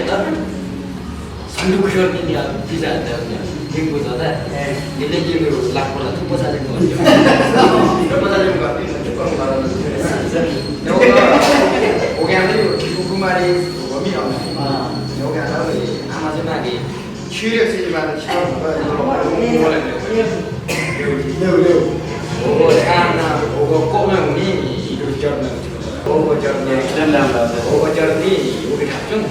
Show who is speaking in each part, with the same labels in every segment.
Speaker 1: Kita sandukan ini bisa ada minggu saja. Ini juga lakukan itu saja itu saja bukan cukup kalau oke nanti hukuman Lhomi oke nanti Amazon lagi 취업 시즌만 시험 boleh oh karena oh komen ini itu jalan oh jalan ini udah kacung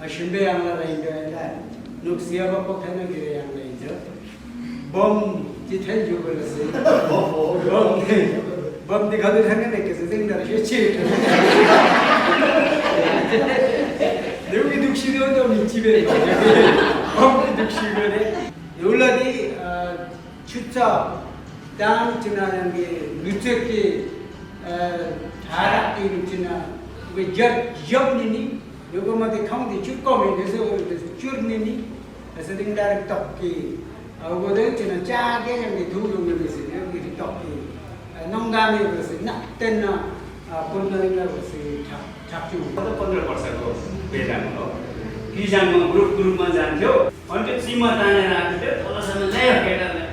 Speaker 2: Shimbe yang lain juga nuk siapa kok kena kiri yang lain je bom jitan juga sih bom di kalau hanya nek sesing dari sih 내가 독시도도 미치베 엄청 독시베네 요라디 추차 땅 지나는 게 누적기 다락이 있잖아 왜 접니니 요거마데 카운티 죽거면 돼서 줄니니 그래서 등다를 떡기 하고도 저는 짜게 여기 두루를 해서 여기 떡기 농담이 그래서 낙때나 본능이라고 해서 작중
Speaker 3: 15वर्षको बेलामा हो किसानमा ग्रुपमा जान्थ्यो अनि त्यो चिमा तानेर आएको थियो तलसम्म ल्यायो केटाले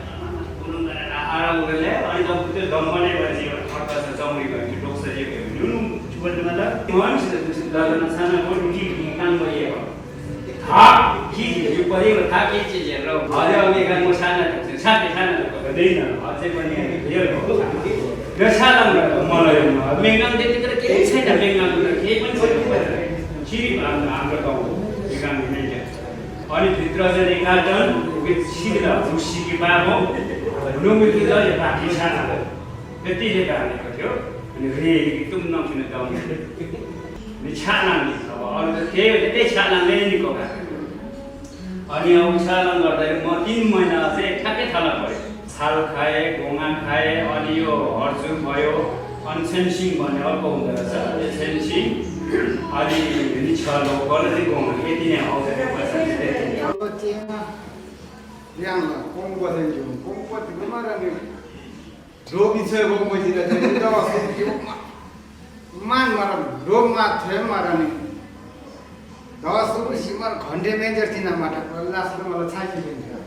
Speaker 3: गुरुङ गरेर आराम गरेर अनि जब त्यो दम्बने भएपछि अर्कासँग जम्री गयो डोक्सा जे भयो नुनु चुबनमा त मान्छे लगन साना रोटी काम गरिएको हा कि यो परिवार था के चीज हेर अझै अघि गाउँमा साना साथै साना गर्दैन अझै पनि यो यो साना मलाई मेघनाम त्यतिखेर केही छैन मेघनाम केही पनि छैन चिरी हाम्रो गाउँ एकाम नै अनि भित्र चाहिँ एकाजन सिधा भुसीकी बाबु लुम्बीको चाहिँ बाँकी साना त्यतिले गानेको थियो अनि रे एकदम नकिन गाउने अनि छाना नि अब अरू त त्यही छाना ल्याइदिएको अनि अब सालन गर्दाखेरि म 3 महिना चाहिँ ठ्याक्कै थाला पऱ्यो छाल खाएँ घोङा खाएँ अनि यो हर्जु भयो अनि सेन्सिङ भन्ने अर्को हुँदो रहेछ यो सेन्सिङ अनि निछलो गलती घोङा यति नै आउँछ
Speaker 2: yang kompas yang jauh kompas itu mana ni dua bisa kompas tidak jadi tahu man maram dua mat hem maram ni tahu suruh simar khande meja sih nama tak Allah suruh malah caci meja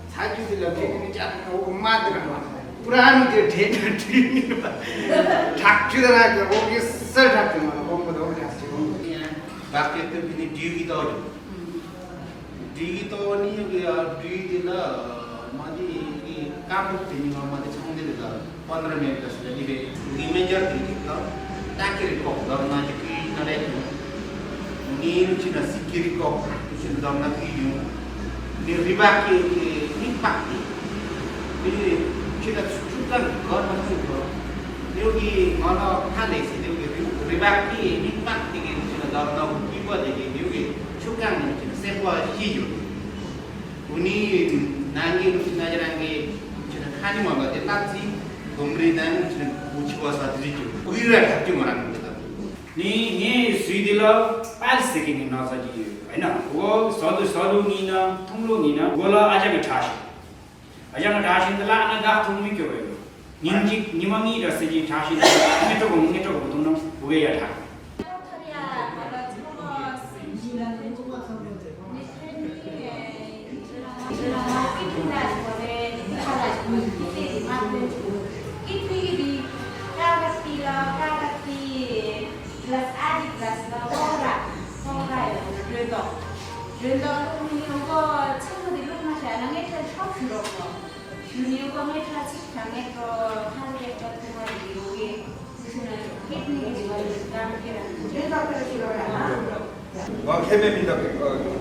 Speaker 2: caci tu lagi ni caci kau mat kan puran je theater ni tak juga nak kau ni sel tak mana kompas tu caci
Speaker 4: बाकी तो भी ड्यूटी तो नहीं होगी ड्यूटी दिला मादी काम करते हैं मादी चांदे दिला 15 मिनट का स्टडी पे इमेजर ड्यूटी का ताकि रिकॉर्ड करना चाहिए नरे नीर चिना सिक्की रिकॉर्ड चिना करना चाहिए नीर रिबा के इम्पैक्ट नीर चिना चुटन करना चाहिए नीर माना खाने से नीर रिबा के इम्पैक्ट के दाउना किबा देखि युगे छुकाङ सेपा हिजो उनी नाङ्गे नजराङ्गे खानी मगा ते ताछि घुम्री नाङ उछवा साथी उइरा थाक्यो मराङ
Speaker 3: नि सुइदिल पाल सेकिने नसजियो हैन वो सदु निन थुम्रो निन गोला आजको ठास अजन ठासिन त लाना गाफ थुमी के भयो निन्जी निममी रसजी ठासिन नेटो तुम बुगे या ठा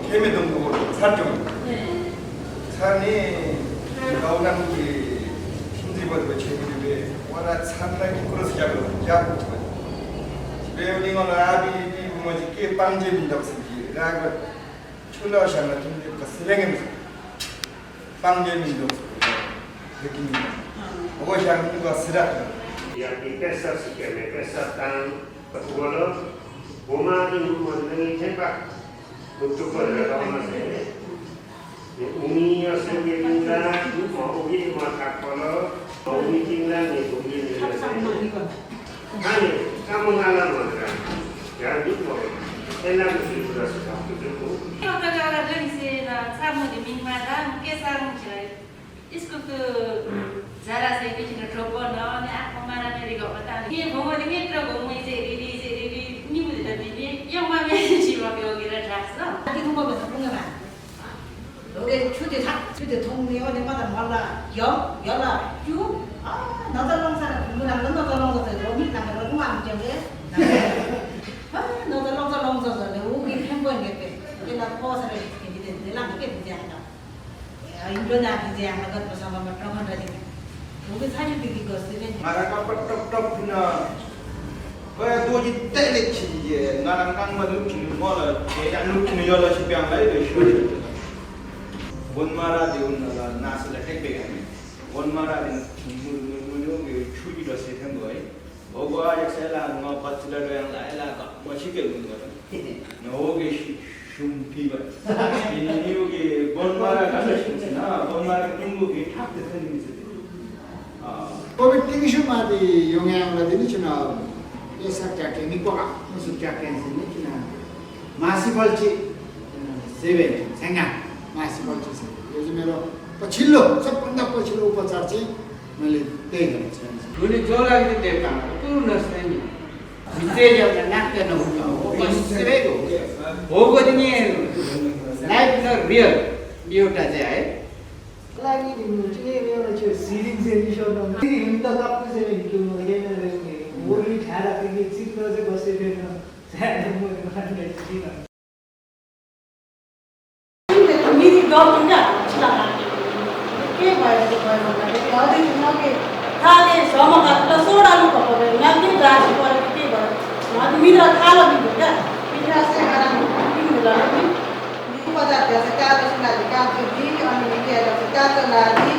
Speaker 5: 캠에 등록을 살죠. 산이 나오는 게 힘들거든요. 제국에 워낙 산나기 끌어서 잡고 집에 오는 아비 뭐지 게 빵제빈다고 쓰지. 라고 출라샤나 힘들까 슬랭에 빵제빈다고 느낌이 오고 하는 거 쓰라.
Speaker 6: yang kita sekian mereka serta petugas rumah ini mengenai tempat untuk berada masing umi sendiri tinggal mau umi masak kalau mau umi tinggal ni umi ni hanya kamu ngalah mana ya itu 现在不是主要市场，就是我。
Speaker 7: यसको जरा चाहिँ पिछिन ठोक गर्न अनि आँखामा राखेर गएको त के भोमले मित्र भोमै चाहिँ रिरी निबुझेर दिने एउटा मेसिन भएको योगेर राख्छ
Speaker 8: cái thông qua mình không nghe bạn rồi đây chú thì thông nếu nhưng mà thằng con là gió là chú nó ta long sao mình làm nó ta long rồi nó biết làm nó cũng làm chuyện đấy nó ta long rồi nếu cái hem quên cái là kho sao đấy để làm cái gì vậy đó Indo na di yang nagat bersama mereka dari mungkin saja pergi ke sini.
Speaker 5: Mereka top na, kaya tu je telik je, ngarang madu kini mola, yang lu kini jola si piang lagi tu show. Bon mara di unna nasi la tek began. Bon mara di mulu ke cuci dah seteng boy. Ogo aja saya lah ngapa cila yang lain lah, macam ke lu kan? Ogo shumpi ba. Ini ogo bon mara kan sih na, bon mara tunggu ke thap tu ni sih.
Speaker 2: Covid टिभिसुमादि 용양을 드리지나 예사자 개미과가 무슨 자켓이 니키나 마시벌지 세베 생각 마시벌지 요즘에로 पछिल्लो सबभन्दा पछिल्लो उपचार चाहिँ मैले त्यही गरेको छु
Speaker 1: हुने जो लाग्ने देवता पूर्ण छैन भित्रै एउटा नाट्य नहुन्छ हो सेवेको होको दिने लाइफ न रियल एउटा चाहिँ है
Speaker 2: लागि चाहिँ एउटा चाहिँ सिरिङ सेरिसन हिम त कप्पु चाहिँ हिम हेर्ने मोरी खारा पनि चित्र चाहिँ बसेर सानो मोरी खाने चिन
Speaker 8: Ini dog juga silakan. Oke, baik. Ada yang nak ke? Thale sama kat soda lu kau boleh. Nanti gas boleh kita boleh. Nanti mira thala juga kan? Mira sekarang ini lagi. Ini pada dia sekarang sudah dikantor di, ani dia ada sekarang lagi.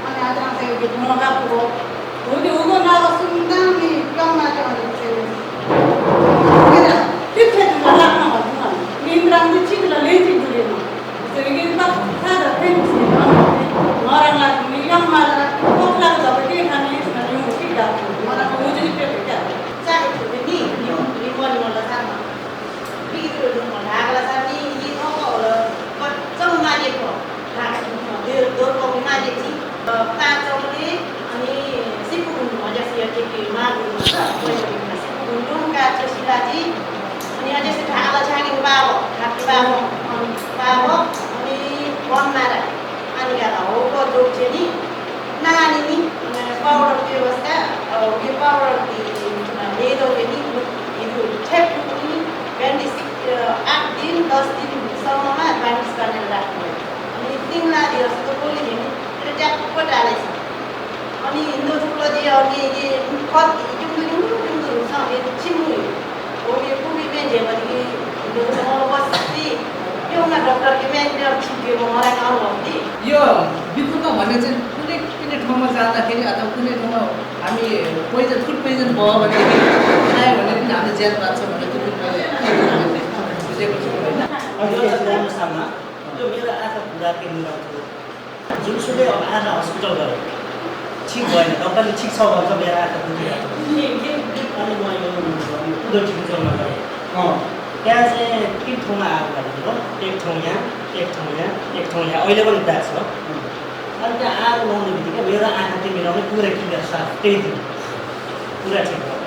Speaker 8: Ani ada yang saya gitu nak aku. Jadi ugo nak sundang ni kamu macam mana sih? Kira, tiap hari nak apa? Mira ni cik la lagi dulu. Jadi kita ada tensi, orang lagi yang mana orang dapat dia kan ini sebenarnya mungkin dah orang menguji kita. Saya itu ini mana sama. Begitu dulu mana kalau saya ini orang macam mana je kok. Dia kau mana je sih? Kacau ni, ini sipun aja sih yang malu. Untung kacau silaji. Ini aja sih kalau cari bawa, kaki bawa, ini bon mara. Ani kalau kau duduk jadi, nah ini power व्यवस्था, ये power di itu jadi itu cek ini 8 दिन 10 दिन सम्ममा एडभान्स गरेर राख्नु. अनि तिनलाई दियो जस्तो बोली नि त्यो ट्याक्क डालेछ. अनि हिन्दू ठुलो दियो अनि कति जुम्दुङ सँग छिम्नु हो यो पुगी बेजे भने हिन्दू ठुलो बस्ती एउटा डाक्टरले मेन्टेन छिप्यो मलाई गाउँ भन्थे.
Speaker 1: यो बिकुन भने चाहिँ कुनै ठाउँमा जाँदाखेरि अथवा कुनै ठाउँमा हामी पोइजन फुड पोइजन भयो भने खायो भने पनि हामीले ज्यान बाँच्छ भने त्यो पनि बुझेको छु होइन.
Speaker 9: राम्रोसँग जो मेरो आँखा पुरा केन्द्र थियो जुनसुकै अब आँखा हस्पिटल गयो ठिक भएन डक्टरले ठिक छ भन्छ मेरो आँखा दुखिरहेको अनि म यो उदो टिभिजनमा गएँ त्यहाँ चाहिँ 3 ठाउँमा आगो लागेको हो. एक ठाउँ यहाँ अहिले पनि दाग छ. अनि त्यहाँ आगो लाउने बित्तिकै मेरो आँखा त्यो मिलाउने पुरा क्लियर साफ त्यही दिन पुरा ठिक भयो.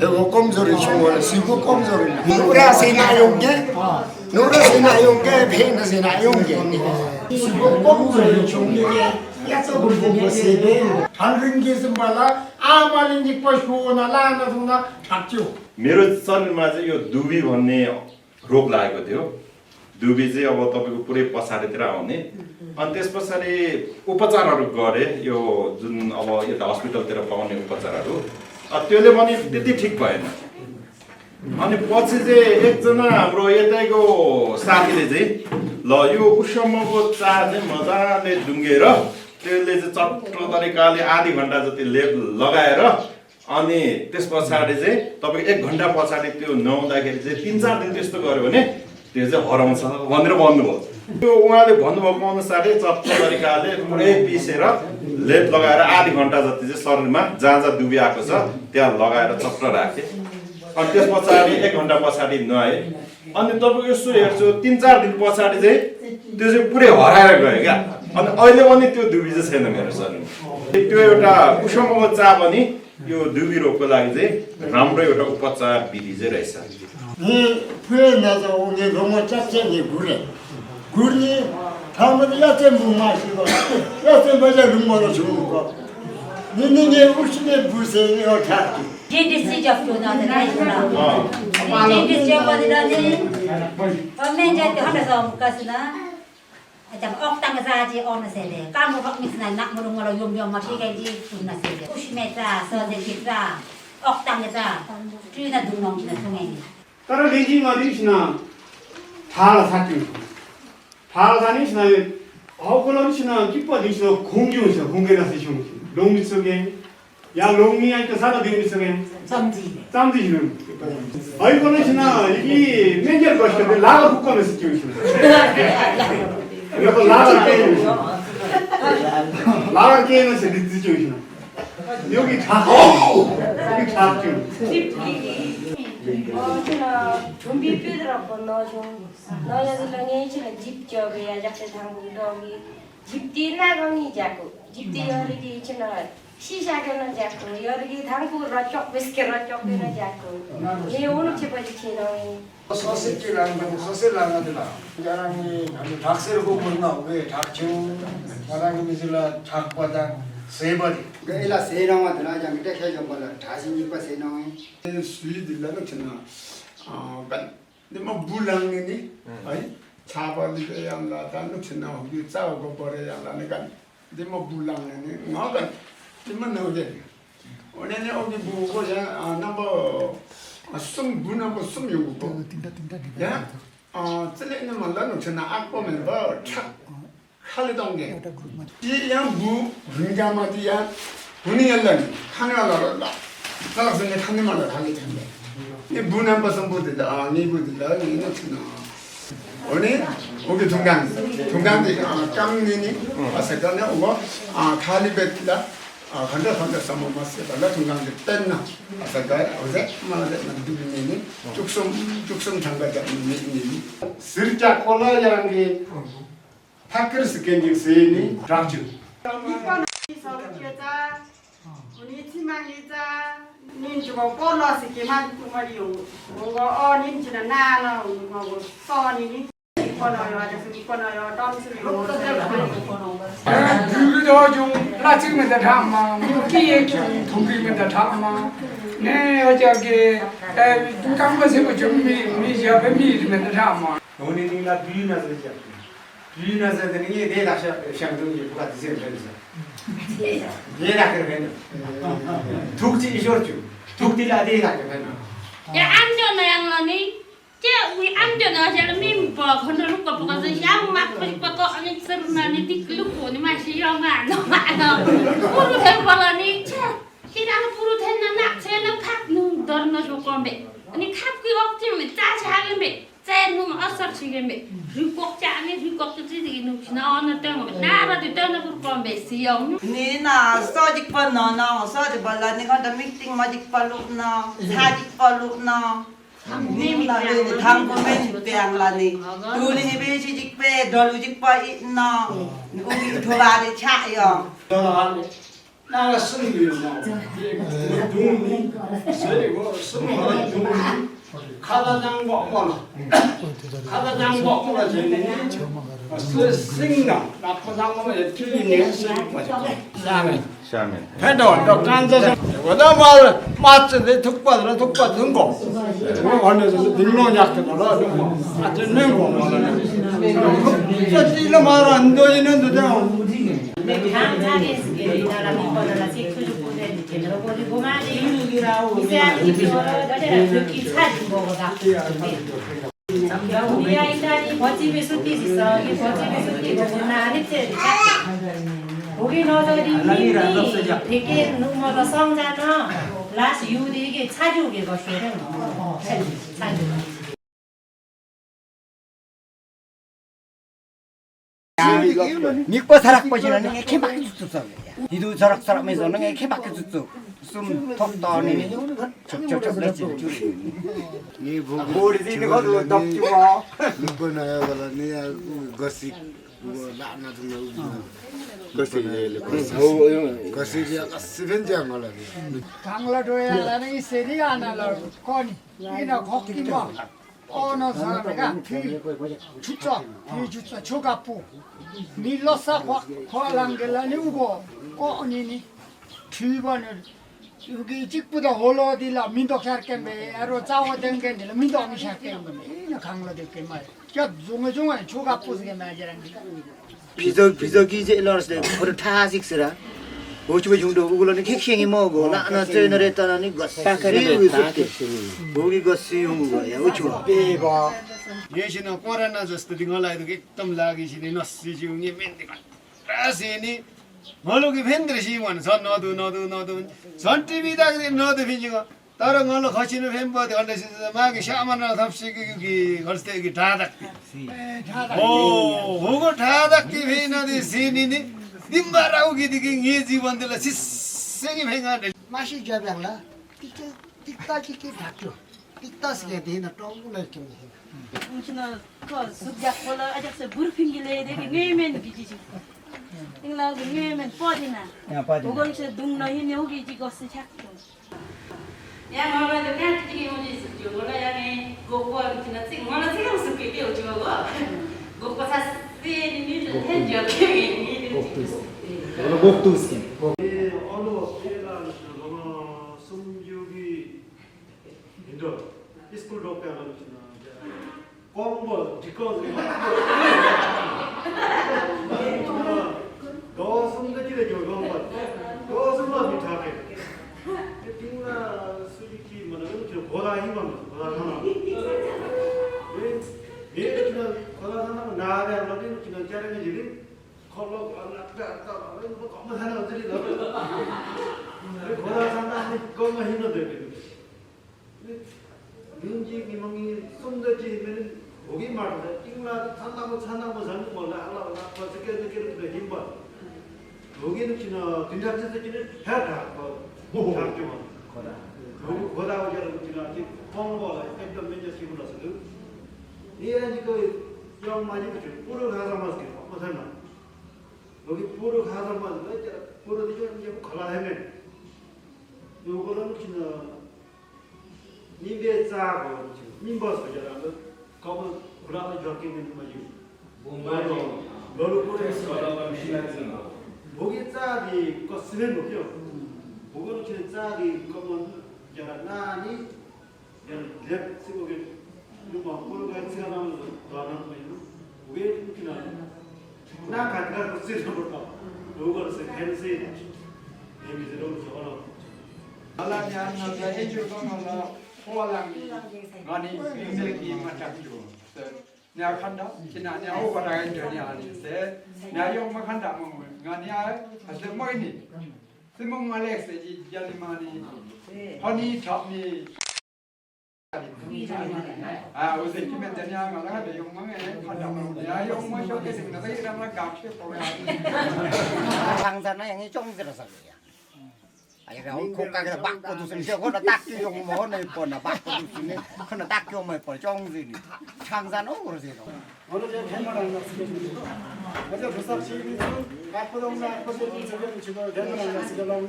Speaker 2: Lewo कमजोरी छु मलाई सिको कमजोरी नुरा सेना योग्य नुरा सेना योग्य भेन सेना योग्य सिको कमजोरी छु याचा बुझ्नु बसेबे हन्ड्रिङ गेसम्बला आमालिङजी पशु न लान सुन ठाक्छु.
Speaker 10: मेरो शरीरमा चाहिँ यो दुबी भन्ने रोग लागेको थियो. दुबी चाहिँ अब तपाईको पुरै पछाडितिर आउने अनि त्यसपछि उपचारहरू गरे यो जुन अब यता हस्पिटलतिर पाउने उपचारहरू त्यसले पनि त्यति ठिक भएन. अनि पछि चाहिँ एकजना हाम्रो यतैको साथीले चाहिँ ल यो उषम्मको चार चाहिँ मजाले डुङ्गेर त्यसले चाहिँ चट्ट तरिकाले आधी घन्टा जति लेप लगाएर अनि त्यस पछाडि चाहिँ तपाईको 1 घन्टा पछाडि त्यो नुहाउँदाखेरि चाहिँ 3-4 दिन त्यस्तो गर्यो भने त्यो चाहिँ हराउँछ भनेर भन्नुभयो. त्यो उहाँले भन्नुभएको अनुसारै चट्टो तरिकाले पुरै पिसेर लेप लगाएर आधी घन्टा जति चाहिँ शरीरमा जहाँ जहाँ दुबी आएको छ त्यहाँ लगाएर चट्ट राखेँ। अनि त्यस पछाडि 1 घन्टा पछाडि नुहाएँ। अनि तपाईँको यसो हेर्छु 3-4 दिन पछाडि चाहिँ त्यो चाहिँ पुरै हराएर गयो क्या। अनि अहिले पनि त्यो दुबी चाहिँ छैन मेरो शरीरमा। त्यो एउटा कुसुमोपचार पनि यो दुबी रोगको लागि चाहिँ राम्रो एउटा उपचार विधि चाहिँ रहेछ।
Speaker 11: गुर्ने ठाउँमा याचे मुमासिको याचे बजा रुममा छुको निने उठ्ने बुझे यो ठाकी
Speaker 12: जेडिसी जस्तो नदरा जेडिसी बदिरा नि पमेन जाति हटा कसना अच्छा अक्ताङ जाति अनसेले काम बक्मिसना नाक मुरु मुरु यम यम मठिकै जी सुन्न सेले उस्मेता सजेकिता अक्ताङ जा ट्रिना दुनङ किन सुङैनी
Speaker 6: तर लेजी मदिसना थाला थाक्यो थाला다니시나 하고라니시나 기뻐디시나 공주셔 공개라서 좀 롱미 속에 야 롱미 하니까 사다 되는 속에 짬지는 아이고라니시나 이게 맨절 것인데 라가 붙고는 시키시는 그래서 라가 게임은 리트지오시나 여기 작죠
Speaker 13: 좀비 뼈들하고 넣어줘. 넣어야들랑에 지금 집적이야 작세 당구덕이 집뒤 나가니 자꾸 집뒤 여르기 지나 시작에는 자꾸 여르기 당구 러쪽 비스케 러쪽에는 자꾸 내 오늘 집어지 지나니
Speaker 2: 소세지라는 거 소세라가들라 자랑이 닭새를 보고 나 왜 닭중 자랑이 미질라 닭과장 세버리 그래라 세나와 드나장 밑에 해좀 벌라 다시 입고 세나와 수리들라는 저나 간 근데 뭐 물랑이니 아이 차버리게 양라 단도 저나 우리 싸우고 버려야라 내가 근데 뭐 물랑이니 나간 이만 나오게 오늘은 어디 보고 야 넘버 숨 문하고 숨 요구고 야 찔리는 말라는 저나 악보면 뭐착 칼리동게 이양 무 흥가마디야 분이열랑 하나라라 나가서는 한마를 하게 된대 이 문한 것은 보들라 니부들라 이는 나 오늘 오게 동강도 깜니니 아세가네 오고 칼리베트라 간다 삼모마스 달라 동강도 땐나 아세가 어제 말에 만두니니 쭉섬 장가자 니니 슬자 콜라야랑게 타크르스 겐직 세니 라주
Speaker 8: 이번 서울지자 우리 팀망이자 닌주고 꼴러스기만 꾸머리요 뭔가 닌지는 나나 뭐고 써니니 이거나요 아저씨 이거나요 덤스리
Speaker 2: 주기도 좀 라치면서 담마 무기에 동기면서 담마 네 어저께 깜빡이고 좀 미지압에 미리면서 담마 오늘이나 비나서 비나서 되는 게 내가 샹동이 부가 되는 거죠 내가 그러면 독지 이셔죠 독지라 내가 그러면
Speaker 7: 야 안전나 양라니 제 우리 안전나 제가 민법 건들 거 보고서 양 막고 싶고 아니 서르나니 띠클고 니 마시 영아 너 부르 해발라니 차 기랑 부르 됐나 낙세는 칵누 더는 조건배 아니 칵기 없지면 짜자게매 쟤는 어서 지게매 리곡 짜니 리곡 찌지기 누나 어느 때는 나라도 때는 그럴 건 메시용
Speaker 14: 니나 서직 번너나 서직 발라니 간다 미팅 마직 발룩나 사직 발룩나 님라니 당고멘 빼앙라니 둘이 베지직 빼 돌우직 빠 있나 우리 도와리 차요
Speaker 2: 나가 쓰는 거요 동이 쓰리고 쓰는 동이 가다장 먹거나 가다장 먹거나 되는 생나 나쁘장 먹으면 틀리네 샤멘 배도 또 간다서 보다 말 맞는데 독받으라 독받은 거 원래서 능론 약도라 아 듣는 거 말하는 이거 말안 되는 데다
Speaker 12: 강자게 나라미 거라라 세크주 보내 제대로 보내고 말이 이제 이거를 듣기 사진 보고다 우리가 일단 버집에 숲이 있어 이 버집에 숲이 보구나 했지 우리 너들이 되게 누구마다 성자나 라스 유리에게 차주게 것이래 차주
Speaker 11: 믿고 살았거지는 이렇게 막 줬어. 이도 저락사람에서는 이렇게 막 줬어. 숨 턱떠니 적적적 그랬지.
Speaker 2: 이 보고
Speaker 11: 머리 있는 것도 덥지 뭐.
Speaker 2: 누구나야 발라니 거시 뭐 나나 좀 거시 아까 스벤장 말라니
Speaker 11: 강라도에라는 세리가 하나라 거니 이나 거기만 어느 사람이가 주자 이 주자 조가부 밀러사 화랑gel라니 우고 거니니 주번을 여기 직보다 홀로디라 민독샤르게 메로 짜오된 게 아니라 민독이 샤르게 이 강라도게 말 저 중에 조가부스게 말이란
Speaker 15: 비석이 이제 일어났을 때 그걸 다 식스라. 어찌보 정도 그걸로는 객행이 뭐고 나나 저널 했다니 것사카리 모기 것이 용 거야. 어찌보
Speaker 2: 빼봐 예시는 꼬라나 줬을 때 딩얼라이도 एकदम लागिसिने नसिजिउङे मेन्दिगा रासेनी मलोगी भेन्द्रसी भन्छ नदु झन् टिभी दागले नदु भिजिगो तर ngolo खसिनु फेम बदे अन्डे मागे सामान थप्सिके कि गर्स्ते कि ढादक्ति होगो ढादक्ति भेनदि सिनिनि दिम्बाराउ गिदिकि ये जीवन देला सिसेगी भेगा
Speaker 11: 맛이 잡양라 띠따지게 닥죠 띠따스게 되나 똥을 좀
Speaker 8: Mungkin kau sejak pola ajak saya berpinggil dia ngemen biji. Tinggal ngemen podina. Bukan saya dung nahi ni hogi jika sejak tu.
Speaker 7: Yang orang tu kan jadi orang itu juga lah yang gopal itu nanti mana sih kamu suka dia juga gopal sasi ini tu hendak ini.
Speaker 5: Kalau bukti sih.
Speaker 6: 어느 때가 숨죽이 인도 스쿨 덕배하는 공부 뒷거지 너 성적이래 저거 너 성만 비타게 띵나 수직기 뭐는 저 보다 힘은 보다 하나 왜 그냥 보다 하나는 나래 안 하는 그냥 자르는 일이 컬러 안 났다 뭐 너무 하나 어들이 너 보다 하나 그거만 힘도 되게 민지 기망이 손들지면은 오기 말이야. 띵나 산나무 산 몰라 알아 어떻게 그래 힘봐. 여기는 지나 딘잡지는 해다 뭐 작정은 거다. 그리고 거다고 저런 지나 홍보가 एकदम 맨저 시불러서 얘는 그 영만이 그 뿌르 가서만 뭐 설마 여기 뿌르 가서만 뿌르도 좀 이제 걸어내면 요거는 지나 님배 짜고 님버스 저런 거 거기 그라운드 적기는 뭐지 뭐로 너로 보내서 목이 짜기 거 쓰는 거죠. 목은 그 짜기 거면 저런 나니 랩 쓰고 그 뭐 보르가 쓰나면 너는 뭐요? 왜 이렇게 나 간가 쓰는 거다. 요거를 세 펜스 데미지로 저거는
Speaker 5: 알아냐 나가 해주거나 호랑 아니 빙색이 맞잡죠. 내가 간다. 지나 내가 오거라 이제 아니세. 내가 용마 간다 뭐. 아니야. 하여튼 뭐니. 스몽 말렉스지 야리마니. 허니 탑니. 아, 우선 김에 되냐 말아. 내 용마에 간다 뭐. 내가 용마 쇼게 생각나 이러면 갑시 보면.
Speaker 11: 장사는 양이 좀 들어서 그래요. 아니 그냥 고가게 바꿔 두선 저거는 딱 끼용 뭐네 뻔나 바꿔 두선네 그는 딱 끼용 뭐 뻔. 정신이 장사는 그러세요.
Speaker 2: 어느 저 대만한 거 어제 부산 시민은 바쁘동나 거기 저기 지금 대만한 거 쓰려고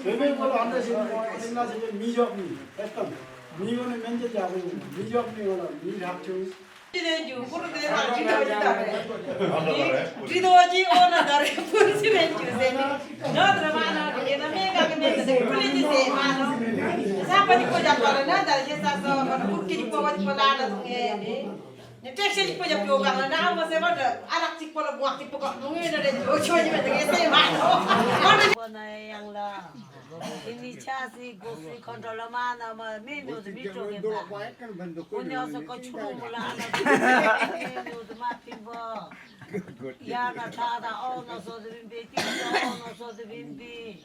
Speaker 2: 대면으로 안 되시는 거 옛날 지금 미적미 했던 미거는 면제자고 미적미거는 미학중
Speaker 14: 지내주 그런데 지도지 오나 다래 부르시면 주세요. 너들 많아 그게 내가 그랬는데 꿀리지 많아. 사파디 꼬잡아라 다시 사서 뭐 웃기지 꼬바지 꼬라는 게 택시 꼬잡 요가는 나 뭐세 봐 아락지 꼬라 뭐악지 꼬가 농에는 조심해야 되겠어요. 많아.
Speaker 8: Pernah yang lah inisiasi gusi kontrol mana menu tu bicu kita. Punya sekolah curu mula anak menu tu mati bo. Ya nak ada orang so tu bimbi, tiada orang so tu bimbi.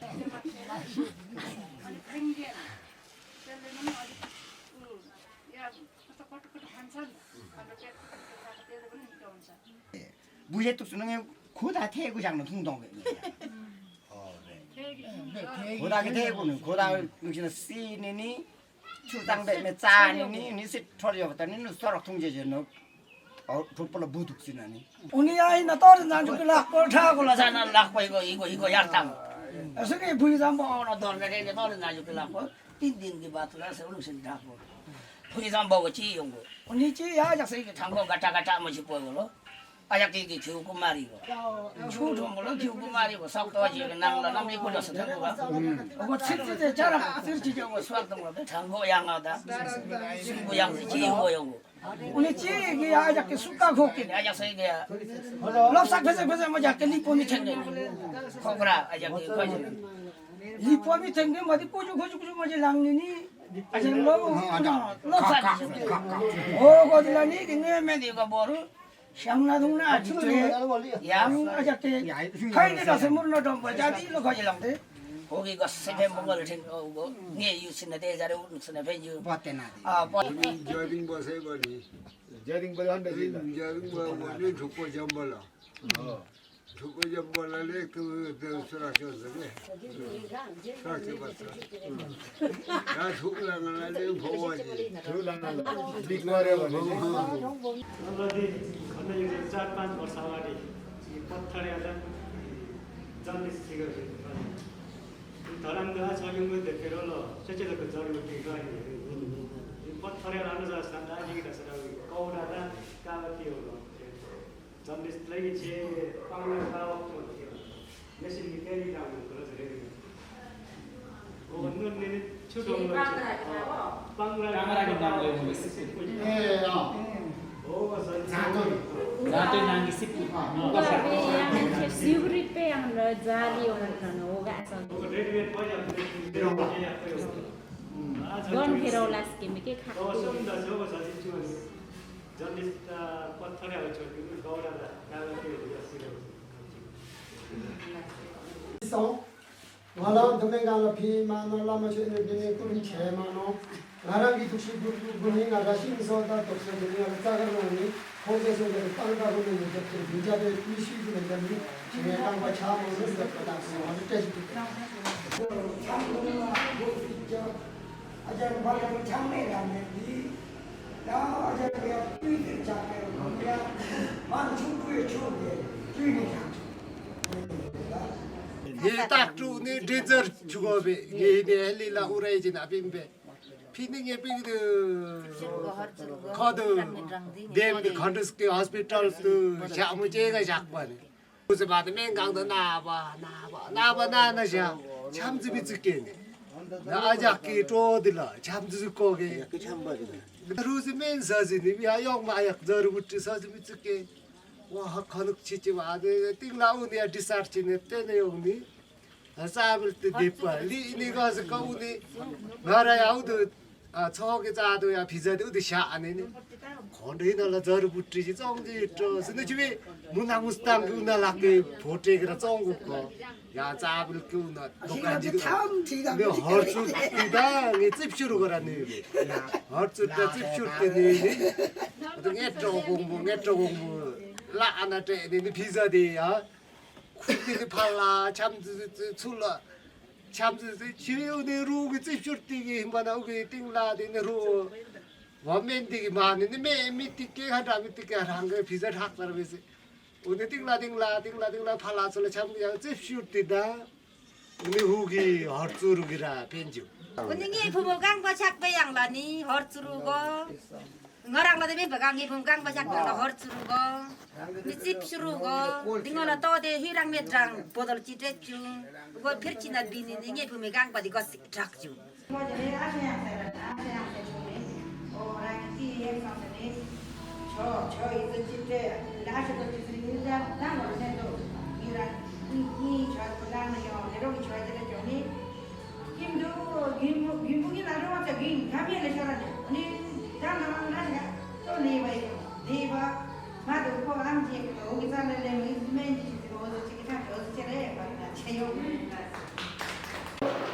Speaker 11: 무제 뚝수는 고다 태고 장는 둥동게. 고다게 태고는 고다 역시나 씨니니 추당배에 짜니니 니시 털려봤더니 누서락 통제제는 돌벌로 무둑지나니.
Speaker 16: 우리 아이나 다른 나중에 락골 타고라 자나 락고 이거 약당. 그래서 부이장 뭐나 돌레레 다른 나중에 락고 딘딘기 바트라서 우르신 타고. 부이장 보고 지용고. 우리 지 야작서 이게 당고 가타가타 뭐지 보고로. 아작기 교고 말이고. 추도 몰라 교고 말이고 석도지 나물라 남이 굴려서 되고가. 그거 칠때 자라 쓸지죠 수학도 뭐 당고 양하다. 수고 양지 지용고. 우리 지기 아작기 숫가 걷기 아작서 이게 럽삭 배세 뭐 작게 리폼이 챙겨. 거기라 아작기 거지. 리폼이 챙겨 뭐지 꼬주 뭐지 랑니니 아직 너무 럽삭. 거기라니 이게 이거 뭐를 샹나동나 집에 양 아작기 파이들어서 물러도 뭐 자디 일로 거질랑데. 거기 그 세배 먹을 생각하고 네 유신의 대자리 우르스네 배주 아
Speaker 2: 저딩 버세 버리 저딩 버리 한다 저딩 버는 죽고 점벌라 죽고 점벌라래 그 수락셔서네 수락셔 봤어 나 죽을랑을래 보고지 죽을랑을 리그와래 버리
Speaker 3: अन्त 4-5 वर्ष अगाडि पत्थर एउटा जन्डिस थियो धराङ्गा छयुङ्गो देखेर ल सेचेलको जडीबुटी गयो पत्थर राम्रो जस्तो दाजिगिटा छ कौडा र काबती हो जन्डिस लागि छे पाउन पावको थियो मेसिन केली काम गर्छ रे ओ नन्ने छोटो पाङ्रा कामराको नाम ल्याउनु ए
Speaker 17: Dato nangi sipu.
Speaker 13: Siuripe yang jali orang kan oga asal. Gon herolas ke meke khatu.
Speaker 3: Journalist पत्थरहरू छोड्नु Gowda
Speaker 18: Ngala dome ngala phi mano lama che ne bine kun che mano ngarangi tushi guni ngala sing so da to se ni ngala ta ga no ni khoje so de ta ga no ni de ke bija de ishi de ne ni che ka ba cha mo ne de ta so ni te ji cha mo na go bija aja ba ga cha me la ne ni da aja ga pi de cha ke no ya man chu pu chu de pi ni cha
Speaker 2: ये ताकटू ने डेजर जुगोबे ये ने लीला उराई जिना बिम्बे फिनिंग ये बिग खद देम द खंडस के हॉस्पिटल तो शाम जेगा जाकबाने उस बाद में गांग द नाबा ना जा 참즈 비츠게네 나 아자키 토딜라 참즈 코게 루즈 맨 사지니 야 용마약 저르부트 사지 비츠게 와 가능 치지 와데 띵라우니야 디사르치네 때네 용니 사ብል 때 데파 리니가서 가우니 나라야 우드 아 저게 자도야 비자도 우드 샤 안에네 건데나라 저르부트지 정지 저 근데 집에 문항무스탕 그나라게 보테그라 정국거 야 자ብል 그나 똑같이 내 허츠다 내 찝슈로 거라네 허츠다 찝슈 때네 어떻게 공부 라나테 니 비자데야 쿠티데 팔라 참즈 출라 참즈 지오네 루기 찝슈티기 힘바나우기 띵라데네 루 원멘디기 마는데 매 미티게 하다 미티게 하는 거 비자 학사르베스 오늘 띵라 팔라 출라 참즈 찝슈티다 우리 후기 허츠루기라 벤주
Speaker 12: Kuningi pumugang basak bayang lani hortsurugo. Ngarang lade me bagangi pumugang basak bayang hortsurugo. Nisip surugo. Dingola to de hirang metrang bodol citrecu. Go percina bini ningi pumugang badi go trakcu.
Speaker 8: Orang itu yang sampai ni, coy itu cipta, dah sudah diberi dah orang itu, kira ni coy pulang ni orang, orang coy jadi jomi. Gimbugi lalu macam gini, kami ada cara ni, jangan orang nanya, tu ni baik, madu kau ambil, kau kita ada main kau kita harus cerai, cerai.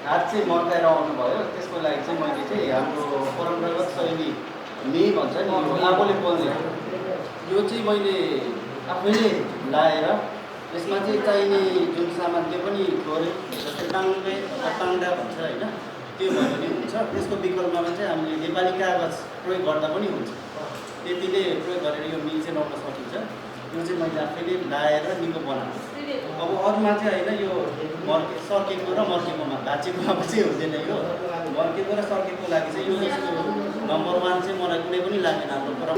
Speaker 19: हात चाहिँ मर्काएर आउनुभयो त्यसको लागि चाहिँ मैले चाहिँ हाम्रो परम्परागत शैली नि भन्छ नि आफूले बोल्ने यो चाहिँ मैले
Speaker 9: आफैले लाएर यसमा चाहिँ चाहिने जुन सामान त्यो पनि गरे जस्तै टाङ्गे टाङ्डा भन्छ होइन त्यो भयो भने हुन्छ। त्यसको विकल्पमा चाहिँ हामीले नेपाली कागज प्रयोग गर्दा पनि हुन्छ। त्यतिले प्रयोग गरेर यो मिल चाहिँ लगाउन सकिन्छ। यो चाहिँ मैले आफैले लाएर निको बनाएको। अब अरूमा चाहिँ होइन यो सर्केको र मर्केकोमा भाँचेकोमा चाहिँ हुँदैन। यो मर्केको र सर्केको लागि चाहिँ यो यसको नम्बर 1 चाहिँ मलाई कुनै पनि लागेन हाम्रो कुरा।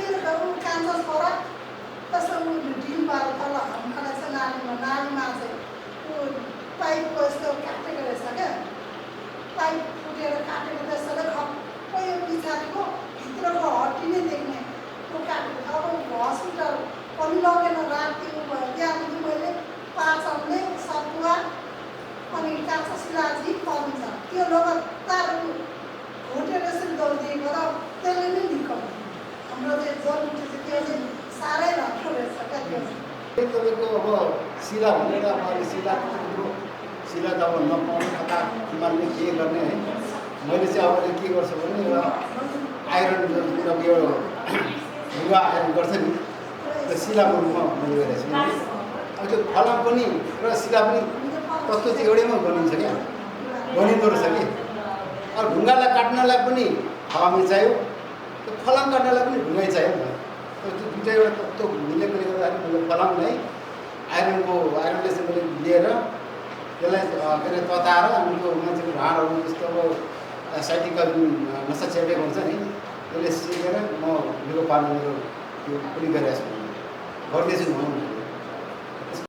Speaker 8: पाइपको यस्तो काटेको रहेछ क्या, पाइप फुटेर काटेको त्यसले खप्पै पछाडिको भित्रको हड्डी नै देख्ने त्यो काटेको। अब हस्पिटल पनि लगेन, राति भयो त्यहाँदेखि मैले पाचनले सतुवा अनि काँचो सिलाजी पाउँछ त्यो लगातार घोटेर यसरी दौडिदिएको र त्यसले नै निको हाम्रो चाहिँ जरुरी चाहिँ त्यो चाहिँ साह्रै राम्रो रहेछ क्या। त्यो
Speaker 2: तपाईँको अब सिला भनेर अब अहिले सिला त अब नपाउने कता मान्ने के गर्ने है। मैले चाहिँ अब के गर्छु भने एउटा आइरन यो लुगा आइरन गर्छ नि त्यो सिलाको रूपमा मैले गरेको छु। अब त्यो फलाम पनि र सिला पनि कस्तो चाहिँ एउटैमा बनिन्छ क्या, बनिँदो रहेछ कि। अब ढुङ्गालाई काट्नलाई पनि फलामै चाहियो, त्यो फलाम काट्नलाई पनि ढुङ्गै चाहियो नि त। त्यो दुइटा एउटा तत्त्व मिलेकोले गर्दाखेरि मैले फलामलाई आइरनले चाहिँ मैले लिएर त्यसलाई के अरे तताएर अनि त्यो मान्छेको ढाडहरू जस्तो अब साइटिकल जुन नसा चेपेको हुन्छ नि त्यसले सिकेर म लुगा पार्नु मेरो यो पनि गरिरहेको छु, गर्दैछु म। त्यसको